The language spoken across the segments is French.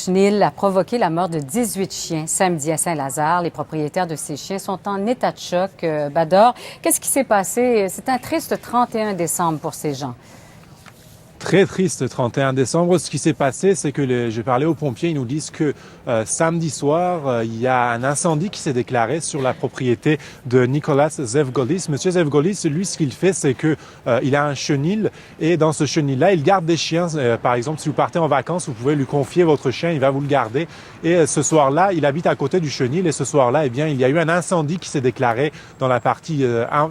chenil a provoqué la mort de 18 chiens samedi à Saint-Lazare. Les propriétaires de ces chiens sont en état de choc. Bador, qu'est-ce qui s'est passé? C'est un triste 31 décembre pour ces gens. Très triste 31 décembre. Ce qui s'est passé, c'est que j'ai parlé aux pompiers, ils nous disent que samedi soir, il y a un incendie qui s'est déclaré sur la propriété de Nicolas Zevgolis. Monsieur Zevgolis, lui, ce qu'il fait, c'est que il a un chenil et dans ce chenil-là, il garde des chiens. Par exemple, si vous partez en vacances, vous pouvez lui confier votre chien, il va vous le garder. Et ce soir-là, il habite à côté du chenil et ce soir-là, eh bien, il y a eu un incendie qui s'est déclaré dans la partie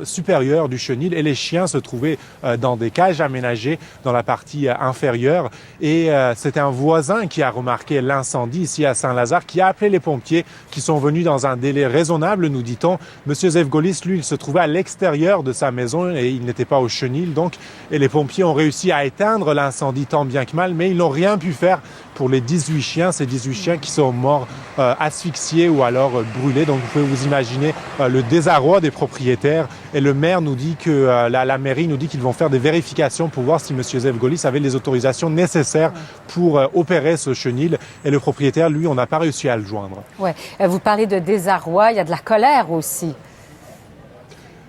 supérieure du chenil et les chiens se trouvaient dans des cages aménagées dans la partie inférieure et c'était un voisin qui a remarqué l'incendie ici à Saint-Lazare qui a appelé les pompiers qui sont venus dans un délai raisonnable, nous dit-on. Monsieur Zevgolis, lui, il se trouvait à l'extérieur de sa maison et il n'était pas au chenil donc et les pompiers ont réussi à éteindre l'incendie tant bien que mal mais ils n'ont rien pu faire pour les 18 chiens, ces 18 chiens qui sont morts asphyxiés ou alors brûlés. Donc vous pouvez vous imaginer le désarroi des propriétaires et le maire nous dit que la mairie nous dit qu'ils vont faire des vérifications pour voir si monsieur Zevgolis avait les autorisations nécessaires pour opérer ce chenil. Et le propriétaire, lui, on n'a pas réussi à le joindre. Ouais. Vous parlez de désarroi, il y a de la colère aussi.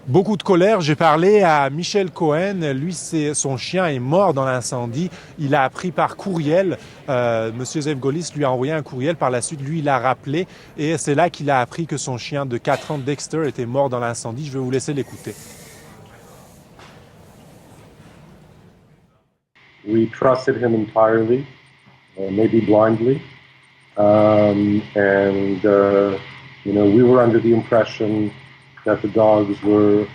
Beaucoup de colère. J'ai parlé à Michel Cohen. Lui, son chien est mort dans l'incendie. Il a appris par courriel. Monsieur Zevgolis lui a envoyé un courriel. Par la suite, lui, il a rappelé. Et c'est là qu'il a appris que son chien de 4 ans, Dexter, était mort dans l'incendie. Je vais vous laisser l'écouter. We trusted him entirely, maybe blindly, we were under the impression that the dogs were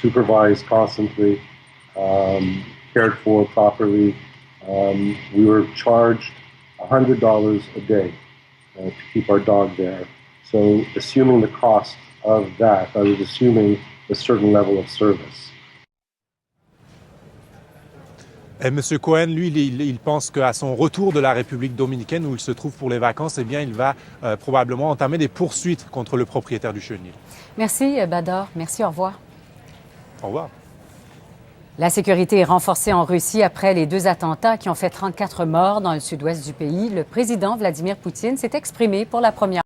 supervised constantly, cared for properly. We were charged $100 a day to keep our dog there. So, assuming the cost of that, I was assuming a certain level of service. Et M. Cohen, lui, il pense qu'à son retour de la République dominicaine, où il se trouve pour les vacances, eh bien, il va probablement entamer des poursuites contre le propriétaire du chenil. Merci, Bador. Merci, au revoir. Au revoir. La sécurité est renforcée en Russie après les 2 attentats qui ont fait 34 morts dans le sud-ouest du pays. Le président Vladimir Poutine s'est exprimé pour la première